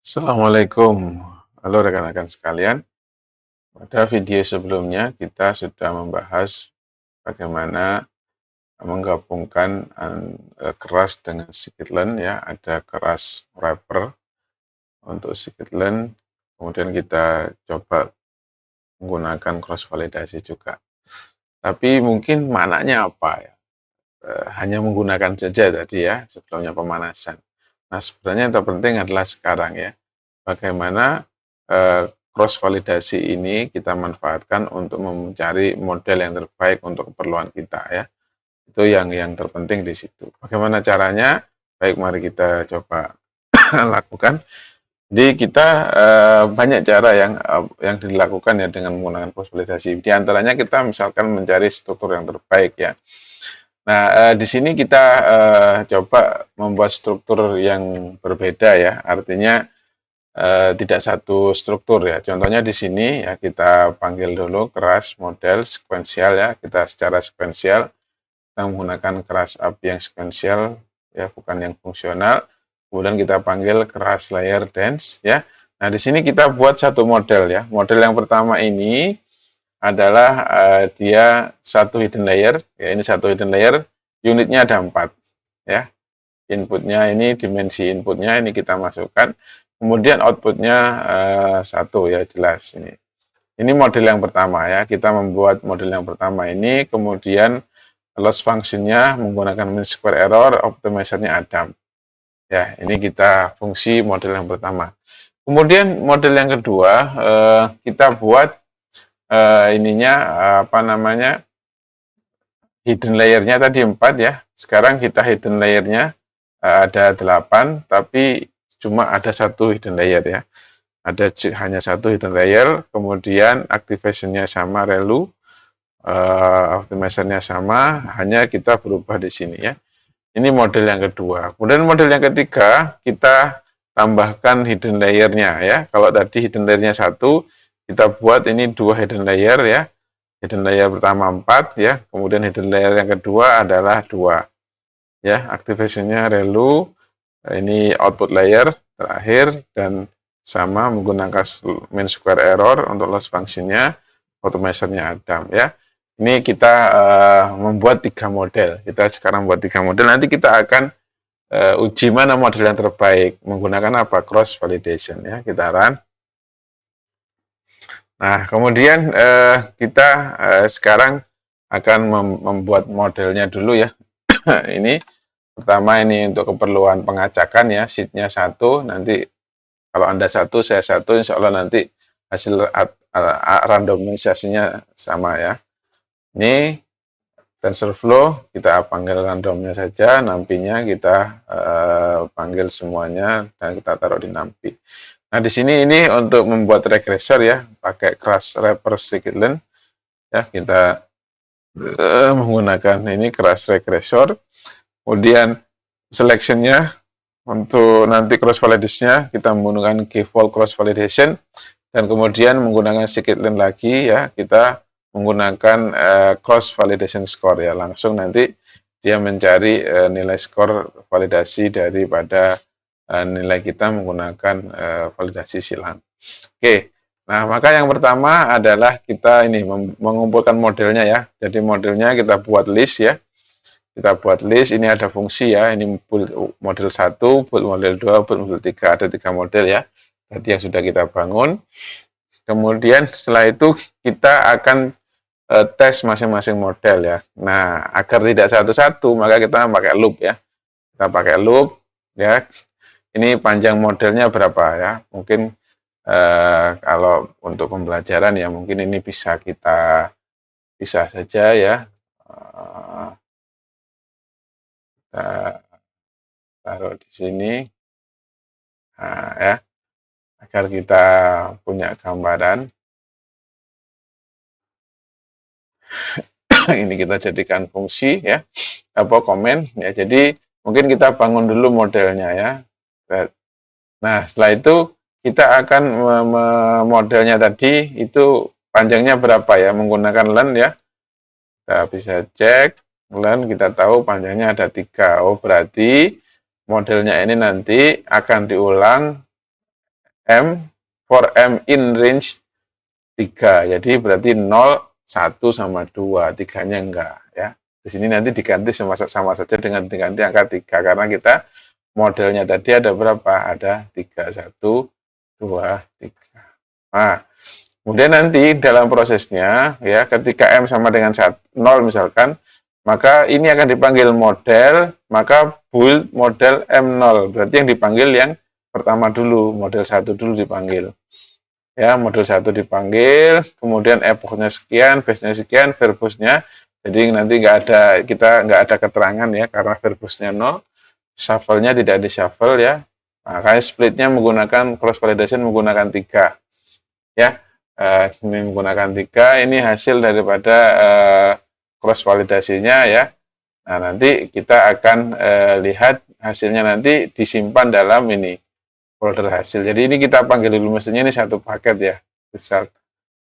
Assalamualaikum. Halo rekan-rekan sekalian. Pada video sebelumnya kita sudah membahas bagaimana menggabungkan keras dengan scikit-learn ya. Ada keras wrapper untuk scikit-learn. Kemudian kita coba menggunakan cross validasi juga. Tapi mungkin maknanya apa ya? Hanya menggunakan saja tadi ya sebelumnya pemanasan. Nah, sebenarnya yang terpenting adalah sekarang ya. Bagaimana cross validasi ini kita manfaatkan untuk mencari model yang terbaik untuk keperluan kita ya. Itu yang terpenting di situ. Bagaimana caranya? Baik, mari kita coba lakukan. Jadi kita banyak cara yang dilakukan ya dengan menggunakan cross validasi. Di antaranya kita misalkan mencari struktur yang terbaik ya. Nah, di sini kita coba membuat struktur yang berbeda ya. Artinya tidak satu struktur ya. Contohnya di sini ya kita panggil dulu keras model sekuensial ya. Kita secara sekuensial kita menggunakan keras API yang sekuensial ya, bukan yang fungsional. Kemudian kita panggil keras layer dense ya. Nah, di sini kita buat satu model ya. Model yang pertama ini adalah dia satu hidden layer ya. Ini satu hidden layer, unitnya ada 4 ya. Inputnya ini dimensi inputnya ini kita masukkan. Kemudian outputnya satu ya, jelas ini. Ini model yang pertama ya. Kita membuat model yang pertama ini, kemudian loss functionnya menggunakan mean square error, optimizer-nya Adam. Ya, ini kita fungsi model yang pertama. Kemudian model yang kedua kita buat ininya apa namanya, hidden layer-nya tadi 4 ya. Sekarang kita hidden layer-nya ada 8, tapi cuma ada satu hidden layer ya. Ada hanya satu hidden layer, kemudian activation-nya sama, relu, optimizer-nya sama, hanya kita berubah di sini ya. Ini model yang kedua. Kemudian model yang ketiga, kita tambahkan hidden layer-nya ya. Kalau tadi hidden layer-nya satu, kita buat ini 2 hidden layer ya. Hidden layer pertama 4 ya, kemudian hidden layer yang kedua adalah 2 ya. Activation-nya relu, ini output layer terakhir, dan sama menggunakan mean square error untuk loss function-nya, optimizer-nya Adam ya. Ini kita membuat 3 model. Kita sekarang buat 3 model. Nanti kita akan uji mana model yang terbaik menggunakan apa, cross validation ya. Kita run. Nah, kemudian kita sekarang akan membuat modelnya dulu ya. Ini pertama ini untuk keperluan pengacakan ya, seed-nya 1, nanti kalau Anda 1, saya 1, insya Allah nanti hasil randomisasinya sama ya. Ini TensorFlow, kita panggil randomnya saja, nampinya kita panggil semuanya, dan kita taruh di nampi. Nah, di sini ini untuk membuat regresor ya, pakai keras wrapper scikit-learn ya, kita menggunakan ini keras regresor. Kemudian selection-nya untuk nanti cross validation-nya kita menggunakan default cross validation, dan kemudian menggunakan scikit-learn lagi ya, kita menggunakan cross validation score ya, langsung nanti dia mencari nilai skor validasi daripada nilai kita menggunakan validasi silang. Oke, nah maka yang pertama adalah kita ini mengumpulkan modelnya ya. Jadi modelnya kita buat list ya. Kita buat list, ini ada fungsi ya, ini build model 1, build model 2, build model 3, ada 3 model ya. Tadi yang sudah kita bangun. Kemudian setelah itu kita akan tes masing-masing model ya. Nah, agar tidak satu-satu, maka kita pakai loop ya. Kita pakai loop ya. Ini panjang modelnya berapa ya? Mungkin kalau untuk pembelajaran ya mungkin ini bisa kita pisah saja ya. Kita taruh di sini. Nah, ya. Agar kita punya gambaran. Ini kita jadikan fungsi ya, apa komen ya. Jadi mungkin kita bangun dulu modelnya ya. Nah, setelah itu kita akan modelnya tadi itu panjangnya berapa ya, menggunakan len ya. Kita bisa cek len, kita tahu panjangnya ada 3. Oh, berarti modelnya ini nanti akan diulang M, for M in range 3. Jadi berarti 0, 1 sama 2, 3-nya enggak ya. Di sini nanti diganti sama saja dengan diganti angka 3 karena kita modelnya tadi ada berapa? Ada 3, 1, 2, 3. Nah, kemudian nanti dalam prosesnya ya ketika M sama dengan 0 misalkan, maka ini akan dipanggil model, maka build model M0. Berarti yang dipanggil yang pertama dulu, model 1 dulu dipanggil. Ya, model 1 dipanggil, kemudian epochnya sekian, base-nya sekian, verbosnya. Jadi nanti kita nggak ada keterangan ya karena verbosnya 0. Shuffle-nya tidak di shuffle ya. Makanya splitnya menggunakan cross validation menggunakan 3. Ya, ini menggunakan 3. Ini hasil daripada cross validasinya ya. Nah, nanti kita akan lihat hasilnya nanti disimpan dalam ini folder hasil. Jadi ini kita panggil dulu mesinnya ini satu paket ya, result.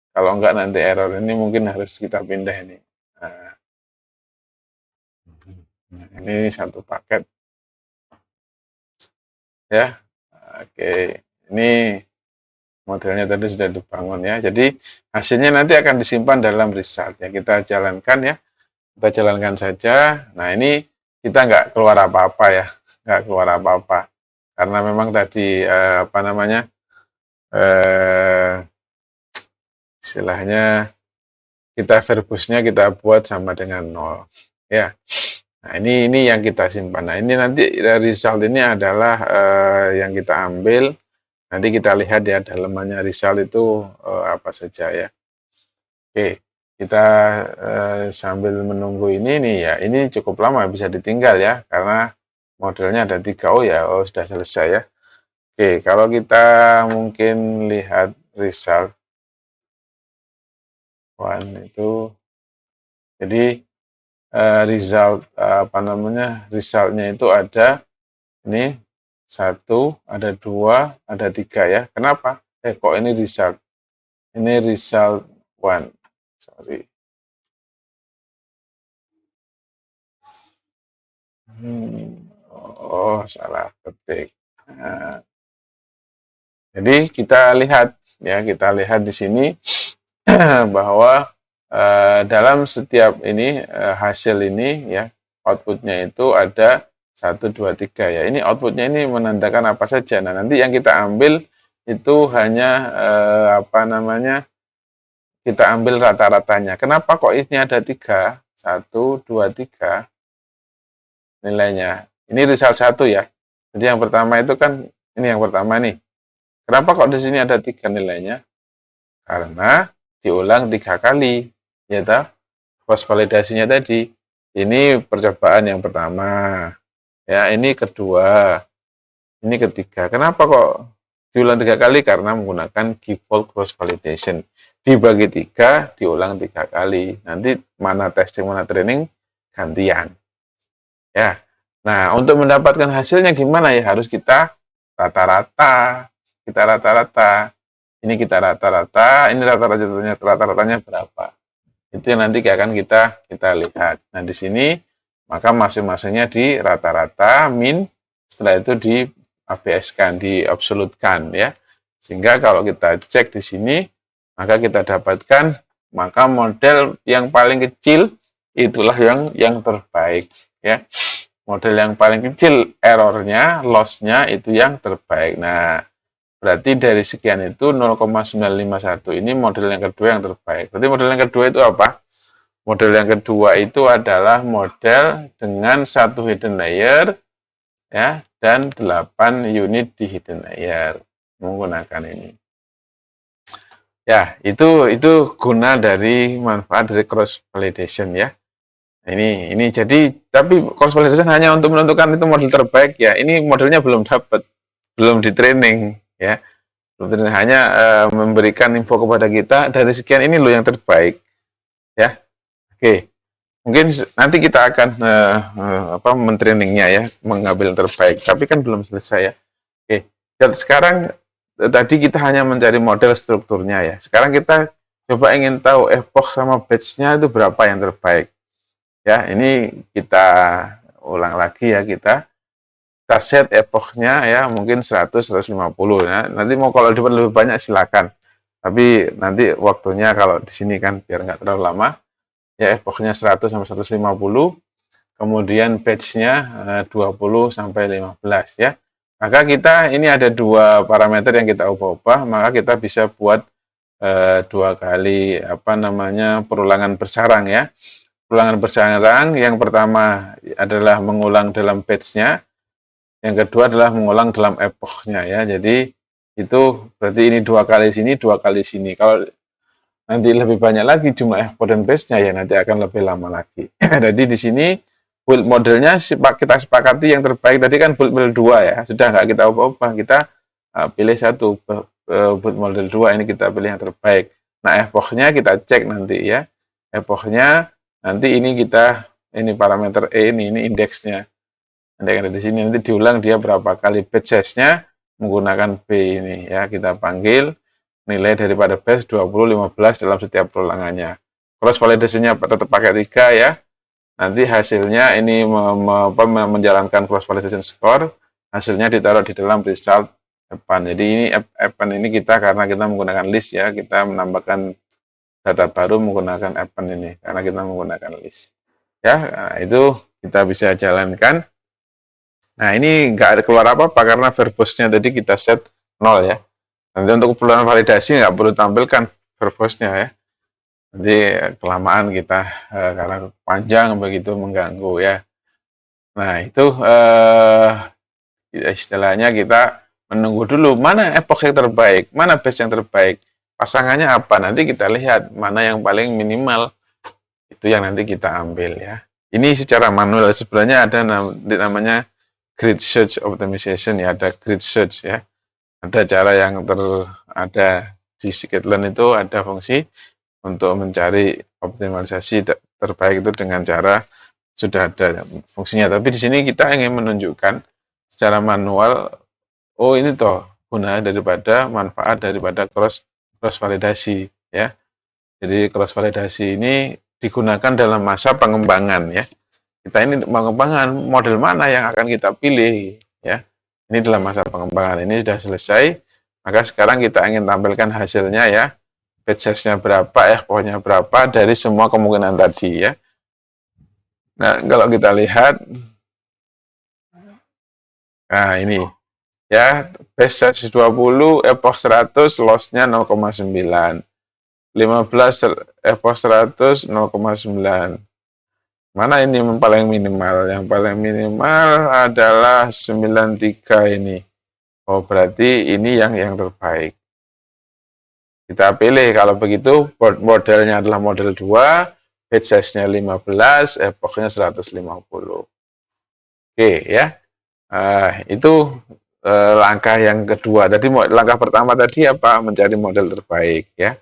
Kalau enggak nanti error. Ini mungkin harus kita pindah ini. Nah, ini satu paket. Ya. Oke. Ini modelnya tadi sudah dibangun ya. Jadi hasilnya nanti akan disimpan dalam result ya. Kita jalankan ya. Kita jalankan saja. Nah, ini kita nggak keluar apa-apa ya. Nggak keluar apa-apa. Karena memang tadi istilahnya kita verbosnya kita buat sama dengan 0 ya. Nah, ini yang kita simpan. Nah, ini nanti result ini adalah yang kita ambil. Nanti kita lihat ya dalamannya result itu apa saja ya. Oke, kita sambil menunggu ini nih ya. Ini cukup lama bisa ditinggal ya karena modelnya ada 3. Oh ya, sudah selesai ya. Oke, kalau kita mungkin lihat result one itu, jadi result resultnya itu ada ini 1, ada 2, ada 3 ya. Kenapa? Kok ini result? Ini result one. Sorry. Oh, salah ketik. Nah, jadi kita lihat ya, kita lihat di sini bahwa dalam setiap ini hasil ini ya outputnya itu ada 1, 2, 3 ya. Ini outputnya ini menandakan apa saja. Nah, nanti yang kita ambil itu hanya kita ambil rata-ratanya. Kenapa kok ini ada 3? 1, 2, 3 nilainya. Ini result 1 ya. Jadi yang pertama itu kan ini yang pertama nih. Kenapa kok di sini ada 3 nilainya? Karena diulang 3 kali. Ya toh? Cross validasinya tadi. Ini percobaan yang pertama. Ya, ini kedua. Ini ketiga. Kenapa kok diulang 3 kali? Karena menggunakan default cross validation. Dibagi 3, diulang 3 kali. Nanti mana testing, mana training, gantian. Ya. Nah, untuk mendapatkan hasilnya gimana ya? Harus kita rata-rata. Kita rata-rata. Ini kita rata-rata, ini rata-ratanya berapa? Itu yang nanti akan kita lihat. Nah, di sini maka masing-masingnya di rata-rata min, setelah itu di ABS-kan, di absolute-kan ya. Sehingga kalau kita cek di sini, maka kita dapatkan maka model yang paling kecil itulah yang terbaik ya. Model yang paling kecil errornya, loss-nya itu yang terbaik. Nah, berarti dari sekian itu 0,951 ini model yang kedua yang terbaik. Berarti model yang kedua itu apa? Model yang kedua itu adalah model dengan 1 hidden layer ya dan 8 unit di hidden layer menggunakan ini. Ya, itu guna dari manfaat dari cross validation ya. Ini jadi tapi cross validation hanya untuk menentukan itu model terbaik ya. Ini modelnya belum dapat, belum di training ya. Hanya memberikan info kepada kita dari sekian ini loh yang terbaik ya. Oke, mungkin nanti kita akan mentrainingnya ya, mengambil yang terbaik, tapi kan belum selesai ya. Oke, dan sekarang tadi kita hanya mencari model strukturnya ya. Sekarang kita coba ingin tahu epoch sama batch-nya itu berapa yang terbaik ya. Ini kita ulang lagi ya, kita kita set epochnya ya mungkin 100 150 ya. Nanti mau kalau lebih banyak silakan. Tapi nanti waktunya kalau di sini kan biar nggak terlalu lama ya epochnya 100 sampai 150, kemudian batch-nya 20 sampai 15 ya. Maka kita ini ada dua parameter yang kita ubah-ubah, maka kita bisa buat dua kali perulangan bersarang ya. Perulangan bersarang yang pertama adalah mengulang dalam batch-nya, yang kedua adalah mengulang dalam epochnya ya. Jadi itu berarti ini dua kali sini, dua kali sini. Kalau nanti lebih banyak lagi jumlah epoch dan batch-nya ya nanti akan lebih lama lagi. Jadi di sini build modelnya kita sepakati yang terbaik. Tadi kan build model 2 ya, sudah nggak kita ubah-ubah, kita pilih satu build model 2 ini kita pilih yang terbaik. Nah epochnya kita cek nanti ya, epochnya nanti ini parameter E ini indeksnya. Nanti ada di sini nanti diulang dia berapa kali batch size-nya menggunakan B ini ya, kita panggil nilai daripada batch 20 15 dalam setiap perulangannya. Cross validasinya tetap pakai 3 ya. Nanti hasilnya ini menjalankan cross validation score, hasilnya ditaruh di dalam result append. Jadi ini append ini karena kita menggunakan list ya, kita menambahkan data baru menggunakan append ini karena kita menggunakan list. Ya, nah itu kita bisa jalankan. Nah ini nggak ada keluar apa-apa karena verbose-nya tadi kita set 0 ya. Nanti untuk keperluan validasi nggak perlu tampilkan verbose-nya ya. Nanti kelamaan kita karena panjang begitu mengganggu ya. Nah itu istilahnya kita menunggu dulu mana epoch yang terbaik, mana batch yang terbaik, pasangannya apa, nanti kita lihat mana yang paling minimal, itu yang nanti kita ambil ya. Ini secara manual, sebenarnya ada namanya grid search optimization ya, ada grid search ya. Ada cara yang ada di scikit-learn itu ada fungsi untuk mencari optimalisasi terbaik itu dengan cara sudah ada fungsinya. Tapi di sini kita ingin menunjukkan secara manual, oh ini toh guna daripada manfaat daripada cross validasi ya. Jadi cross validasi ini digunakan dalam masa pengembangan ya. Kita ini pengembangan model mana yang akan kita pilih ya. Ini dalam masa pengembangan, ini sudah selesai. Maka sekarang kita ingin tampilkan hasilnya ya. Batch size-nya berapa, epoch-nya berapa dari semua kemungkinan tadi ya. Nah, kalau kita lihat, nah ini ya, batch size 20, epoch 100, loss-nya 0,9. 15 epoch 100 0,9. Mana ini yang paling minimal? Yang paling minimal adalah 93 ini. Oh, berarti ini yang terbaik. Kita pilih kalau begitu, modelnya adalah model 2, batch size-nya 15, epoch-nya 150. Oke ya. Itu langkah yang kedua. Tadi langkah pertama tadi apa? Mencari model terbaik ya.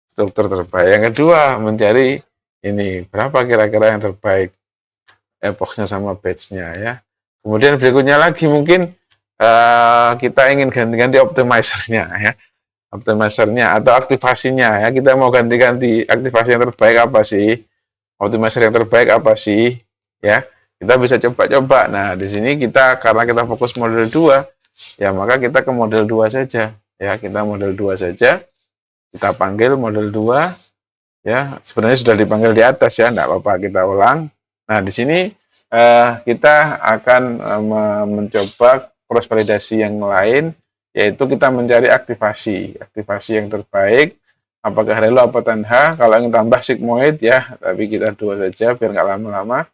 Struktur terbaik. Yang kedua mencari ini berapa kira-kira yang terbaik epochnya sama batch-nya ya. Kemudian berikutnya lagi mungkin kita ingin ganti-ganti optimizer-nya ya. Optimizer-nya atau aktivasinya ya. Kita mau ganti-ganti aktivasi yang terbaik apa sih? Optimizer yang terbaik apa sih? Ya. Kita bisa coba-coba. Nah, di sini karena kita fokus model 2, ya maka kita ke model 2 saja. Ya, kita model 2 saja. Kita panggil model 2 ya, sebenarnya sudah dipanggil di atas ya, enggak apa-apa kita ulang. Nah, di sini kita akan mencoba cross validasi yang lain, yaitu kita mencari aktivasi yang terbaik, apakah relu apa tanha. Kalau ingin tambah sigmoid ya, tapi kita 2 saja biar nggak lama-lama.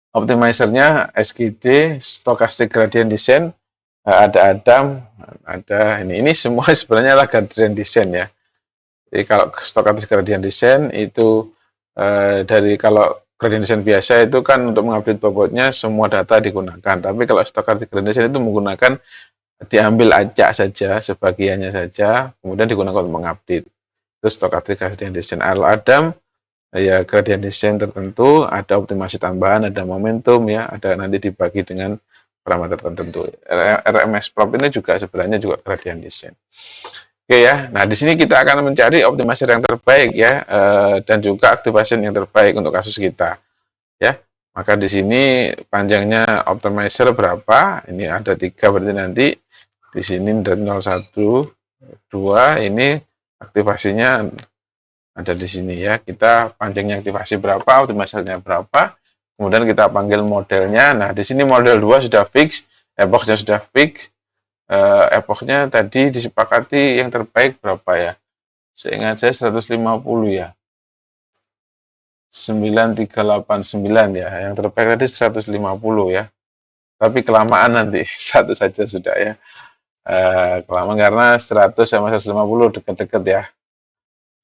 Optimizernya SGD, stochastic gradient descent, ada Adam, ada ini semua sebenarnya adalah gradient descent ya. Jadi kalau stochastic gradient descent itu dari kalau gradient descent biasa itu kan untuk mengupdate bobotnya semua data digunakan. Tapi kalau stochastic gradient descent itu menggunakan diambil acak saja, sebagiannya saja, kemudian digunakan untuk mengupdate. Itu stochastic gradient descent. Adam ya gradient descent tertentu, ada optimasi tambahan, ada momentum ya, ada nanti dibagi dengan parameter tertentu. RMS prop ini juga sebenarnya juga gradient descent. Oke ya, nah di sini kita akan mencari optimizer yang terbaik ya, dan juga activation yang terbaik untuk kasus kita. Ya, Maka di sini panjangnya optimizer berapa? Ini ada 3, berarti nanti di sini dari 01, 2 ini aktivasinya ada di sini ya. Kita panjangnya aktivasi berapa, optimizernya berapa. Kemudian kita panggil modelnya. Nah, di sini model 2 sudah fix, epochnya sudah fix. Epochnya tadi disepakati yang terbaik berapa ya? Seingat saya 150 ya. 9389 ya. Yang terbaik tadi 150 ya. Tapi kelamaan nanti, satu saja sudah ya. Kelamaan karena 100 sama 150 dekat-dekat ya.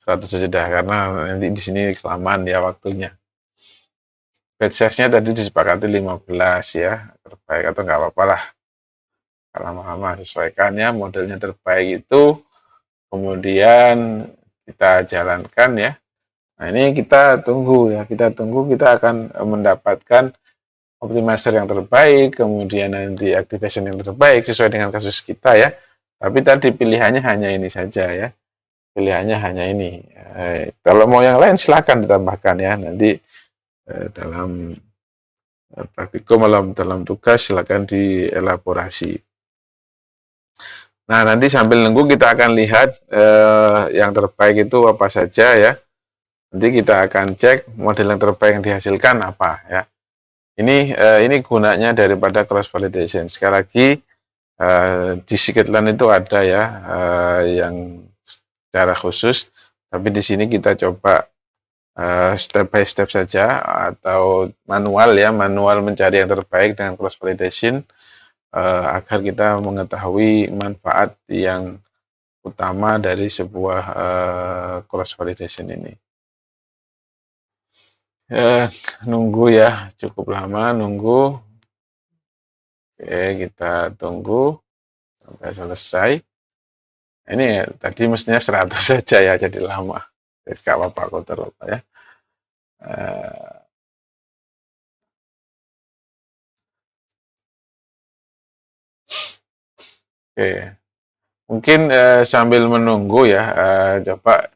100 sudah karena nanti di sini kelamaan ya waktunya. Batch size-nya tadi disepakati 15 ya, terbaik atau nggak apa-apa lah. Lama-lama sesuaikan ya, modelnya terbaik itu, kemudian kita jalankan ya. Nah ini kita tunggu ya, kita akan mendapatkan optimizer yang terbaik, kemudian nanti activation yang terbaik sesuai dengan kasus kita ya. Tapi tadi pilihannya hanya ini saja ya. Pilihannya hanya ini. Kalau mau yang lain silakan ditambahkan ya. Nanti dalam praktikum dalam tugas silakan dielaborasi. Nah, nanti sambil nunggu kita akan lihat yang terbaik itu apa saja ya. Nanti kita akan cek model yang terbaik yang dihasilkan apa ya. Ini gunanya daripada cross validation. Sekali lagi di Scikit-learn itu ada ya yang secara khusus, tapi di sini kita coba step by step saja atau manual ya, manual mencari yang terbaik dengan cross validation agar kita mengetahui manfaat yang utama dari sebuah cross validation ini. Nunggu ya, cukup lama nunggu. Oke, kita tunggu sampai selesai. Ini tadi mestinya 100 saja ya, jadi lama. Jadi nggak apa-apa, aku terlupa ya. Oke, mungkin sambil menunggu ya, coba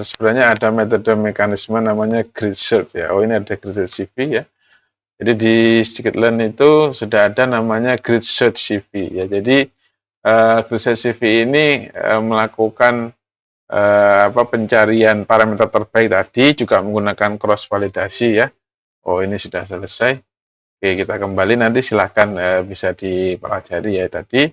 sebenarnya ada metode mekanisme namanya grid search ya. Oh ini ada grid search CV ya. Jadi di Scikit-learn itu sudah ada namanya grid search CV ya. Jadi grid search CV ini melakukan pencarian parameter terbaik tadi juga menggunakan cross validasi ya. Oh ini sudah selesai. Oke kita kembali nanti silahkan bisa dipelajari ya tadi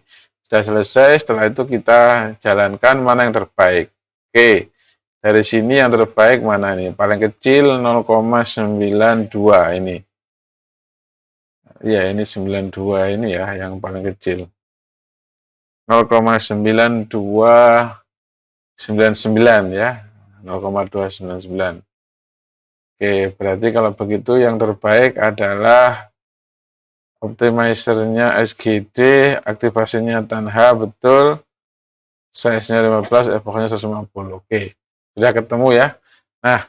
sudah selesai. Setelah itu kita jalankan mana yang terbaik. Oke dari sini yang terbaik mana nih? Paling kecil 0,92 ini. Ya ini 92 ini ya yang paling kecil. 0,9299 ya. 0,299. Oke, berarti kalau begitu yang terbaik adalah optimizernya SGD, aktivasinya Tanha betul, size-nya 15, epochnya 150. Oke, sudah ketemu ya. Nah,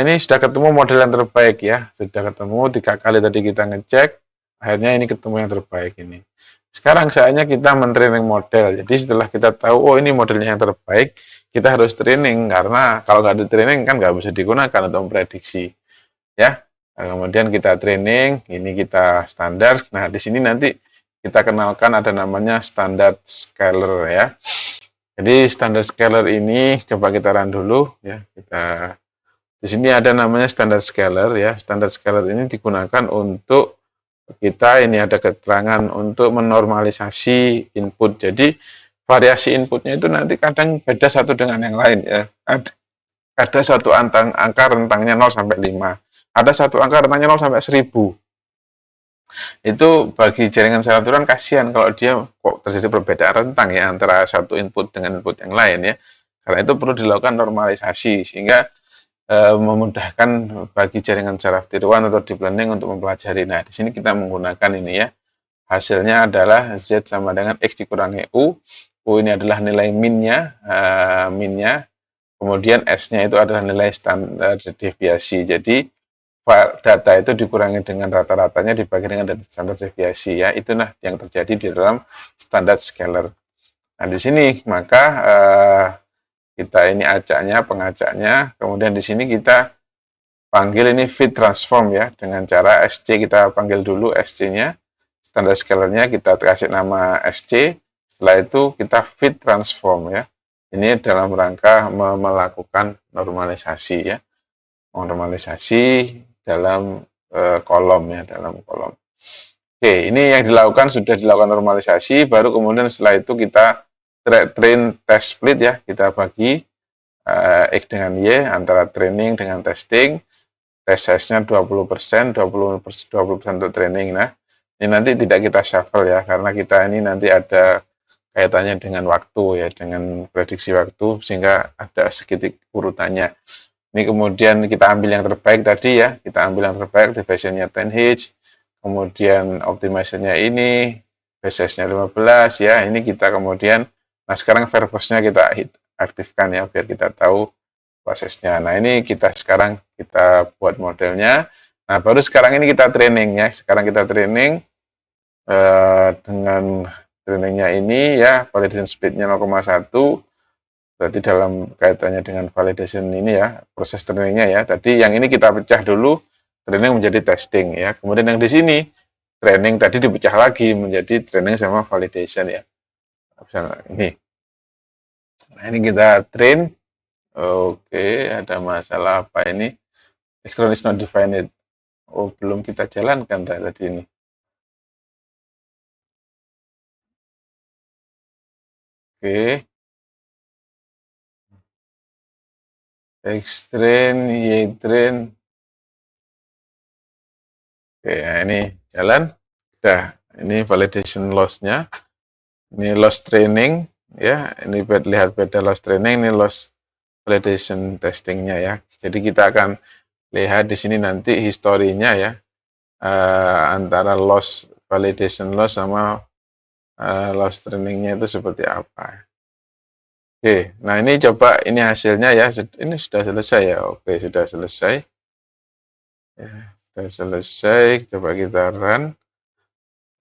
ini sudah ketemu model yang terbaik ya. Sudah ketemu 3 kali tadi kita ngecek, akhirnya ini ketemu yang terbaik ini. Sekarang saatnya kita men-training model. Jadi setelah kita tahu, oh ini modelnya yang terbaik, kita harus training karena kalau nggak di training kan nggak bisa digunakan untuk memprediksi ya. Nah, kemudian kita training, ini kita standar. Nah di sini nanti kita kenalkan ada namanya standar scaler ya. Jadi standar scaler ini coba kita run dulu ya. Di sini ada namanya standar scaler ya. Standar scaler ini digunakan untuk kita ini ada keterangan untuk menormalisasi input. Jadi variasi inputnya itu nanti kadang beda satu dengan yang lain ya. Ada satu angka rentangnya 0 sampai 5. Ada satu angka rentangnya 0 sampai 1000. Itu bagi jaringan sel aturan kasihan kalau dia kok terjadi perbedaan rentang ya antara satu input dengan input yang lain ya. Karena itu perlu dilakukan normalisasi sehingga memudahkan bagi jaringan saraf tiruan atau deep learning untuk mempelajari. Nah, di sini kita menggunakan ini ya. Hasilnya adalah Z sama dengan X dikurangi U. U ini adalah nilai minnya, kemudian S-nya itu adalah nilai standar deviasi. Jadi, data itu dikurangi dengan rata-ratanya dibagi dengan data standar deviasi ya. Itulah yang terjadi di dalam standar scaler. Nah, di sini maka kita ini acaknya, pengacaknya, kemudian di sini kita panggil ini fit transform ya, dengan cara SC kita panggil dulu SC-nya, standard scalar-nya kita kasih nama SC, setelah itu kita fit transform ya. Ini dalam rangka melakukan normalisasi ya, normalisasi dalam kolom ya, dalam kolom. Oke, ini yang dilakukan sudah dilakukan normalisasi, baru kemudian setelah itu kita train test split ya, kita bagi X dengan Y antara training dengan testing, test size-nya 20%, 20% untuk training. Nah, ini nanti tidak kita shuffle ya, karena kita ini nanti ada kaitannya dengan waktu ya, dengan prediksi waktu, sehingga ada sedikit urutannya. Ini kemudian kita ambil yang terbaik tadi ya, kita ambil yang terbaik, division-nya 10H, kemudian optimization-nya ini, basis-nya 15 ya, ini kita kemudian, nah sekarang verbose-nya kita aktifkan ya, biar kita tahu prosesnya. Nah ini kita sekarang kita buat modelnya, nah baru sekarang ini kita training ya, sekarang kita training dengan trainingnya ini ya, validation speed-nya 0,1, berarti dalam kaitannya dengan validation ini ya, proses trainingnya ya, tadi yang ini kita pecah dulu, training menjadi testing ya. Kemudian yang di sini training tadi dipecah lagi menjadi training sama validation ya. Misalnya ini. Nah, ini kita train. Oke, ada masalah apa ini? External is not defined. Oh, belum kita jalankan tadi ini. Oke. X train, Y train. Oke, nah ini jalan. Nah, ini validation loss-nya. Ini loss training ya, ini lihat beda loss training, ini loss validation testingnya ya. Jadi kita akan lihat di sini nanti historinya ya, antara loss validation loss sama loss trainingnya itu seperti apa. Oke, nah ini coba ini hasilnya ya, ini sudah selesai ya. Oke, sudah selesai. Ya, sudah selesai. Coba kita run.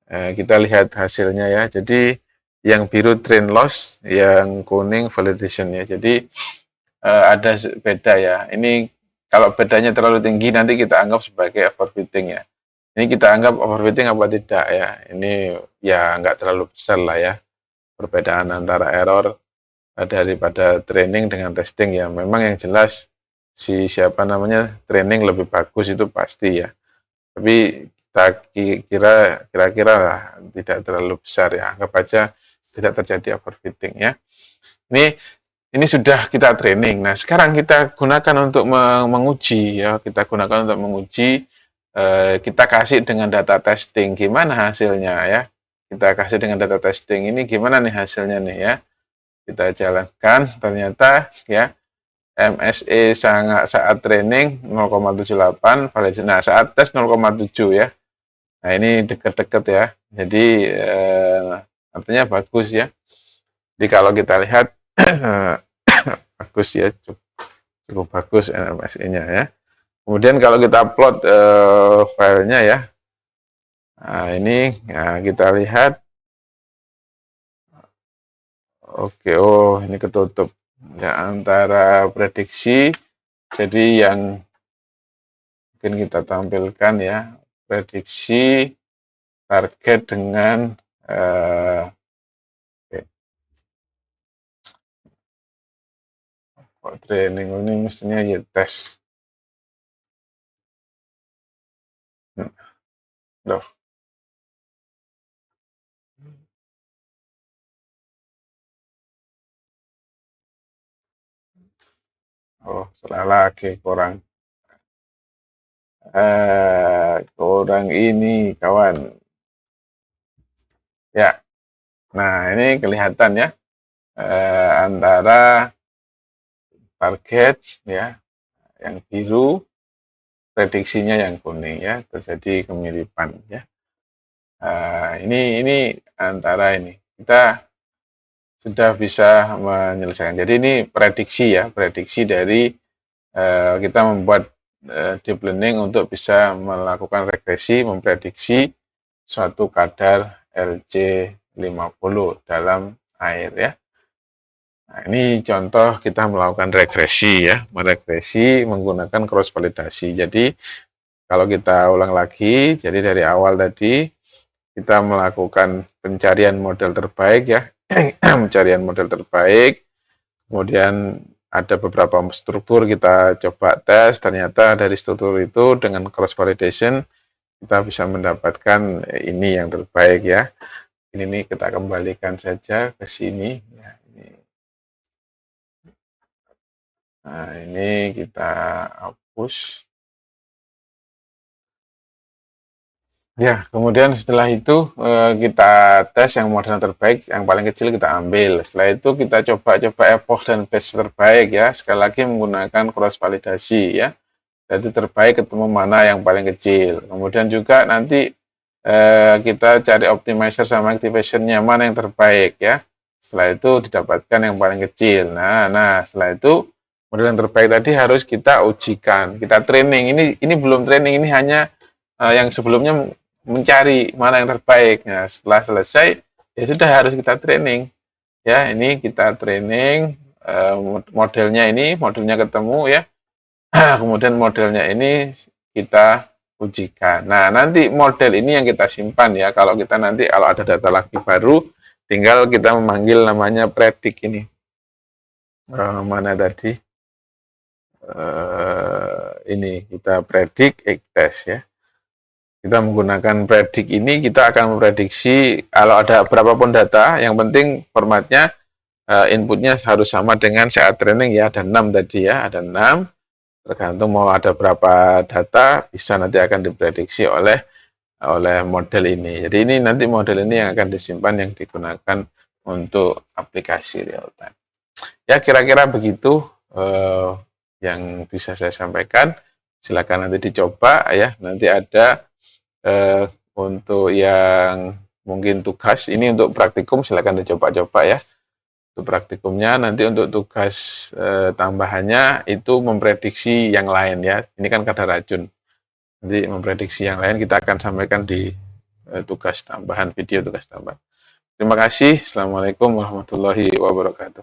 Kita lihat hasilnya ya. Jadi yang biru train loss, yang kuning validation ya. Jadi ada beda ya. Ini kalau bedanya terlalu tinggi nanti kita anggap sebagai overfitting ya. Ini kita anggap overfitting apa tidak ya. Ini ya nggak terlalu besar lah ya. Perbedaan antara error daripada training dengan testing ya. Memang yang jelas siapa namanya training lebih bagus itu pasti ya. Tapi kita kira-kira lah tidak terlalu besar ya. Anggap aja tidak terjadi overfitting ya. Ini sudah kita training. Nah, sekarang kita gunakan untuk menguji ya. Kita gunakan untuk menguji. Kita kasih dengan data testing. Gimana hasilnya ya? Kita kasih dengan data testing ini gimana nih hasilnya nih ya? Kita jalankan. Ternyata ya MSE saat training 0,78, validation. Nah, saat tes 0,7 ya. Nah, ini dekat-dekat ya. Jadi artinya bagus ya. Jadi kalau kita lihat bagus ya, cukup bagus MSE-nya ya. Kemudian kalau kita upload filenya ya, nah ini kita lihat, oke, oh ini ketutup ya antara prediksi, jadi yang mungkin kita tampilkan ya, prediksi target dengan training ini mestinya ya tes. Loh. Oh, salah lagi kurang. Kurang ini kawan. Ya. Nah, ini kelihatan ya. Antara target ya yang biru, prediksinya yang kuning ya, terjadi kemiripan ya. Ini antara ini kita sudah bisa menyelesaikan. Jadi ini prediksi ya, prediksi dari kita membuat deep learning untuk bisa melakukan regresi, memprediksi suatu kadar LC50 dalam air ya. Nah, ini contoh kita melakukan regresi ya, meregresi menggunakan cross validasi. Jadi kalau kita ulang lagi, jadi dari awal tadi kita melakukan pencarian model terbaik ya, pencarian model terbaik, kemudian ada beberapa struktur kita coba tes, ternyata dari struktur itu dengan cross validation kita bisa mendapatkan ini yang terbaik ya. Ini kita kembalikan saja ke sini ya. Nah, ini kita hapus. Ya, kemudian setelah itu kita tes yang model terbaik, yang paling kecil kita ambil. Setelah itu kita coba-coba epoch dan batch terbaik ya. Sekali lagi menggunakan cross validasi ya. Jadi terbaik ketemu mana yang paling kecil. Kemudian juga nanti kita cari optimizer sama activation-nya mana yang terbaik ya. Setelah itu didapatkan yang paling kecil. Nah, setelah itu model yang terbaik tadi harus kita ujikan, kita training. Ini belum training, ini hanya yang sebelumnya mencari mana yang terbaik. Nah, setelah selesai ya sudah harus kita training. Ya, ini kita training modelnya modelnya ketemu ya. Kemudian modelnya ini kita ujikan. Nah, nanti model ini yang kita simpan ya. Kalau kita nanti kalau ada data lagi baru, tinggal kita memanggil namanya predik ini. Mana tadi? Ini kita predik test ya. Kita menggunakan predik ini, kita akan memprediksi kalau ada berapapun data, yang penting formatnya inputnya harus sama dengan saat training ya, ada 6 tadi ya, ada 6, tergantung mau ada berapa data, bisa nanti akan diprediksi oleh model ini. Jadi ini nanti model ini yang akan disimpan, yang digunakan untuk aplikasi real time. Ya kira-kira begitu yang bisa saya sampaikan. Silakan nanti dicoba ya, nanti ada untuk yang mungkin tugas ini untuk praktikum silakan dicoba-coba ya. Untuk praktikumnya nanti untuk tugas tambahannya itu memprediksi yang lain ya. Ini kan kadar racun. Nanti memprediksi yang lain kita akan sampaikan di tugas tambahan, video tugas tambahan. Terima kasih. Assalamualaikum warahmatullahi wabarakatuh.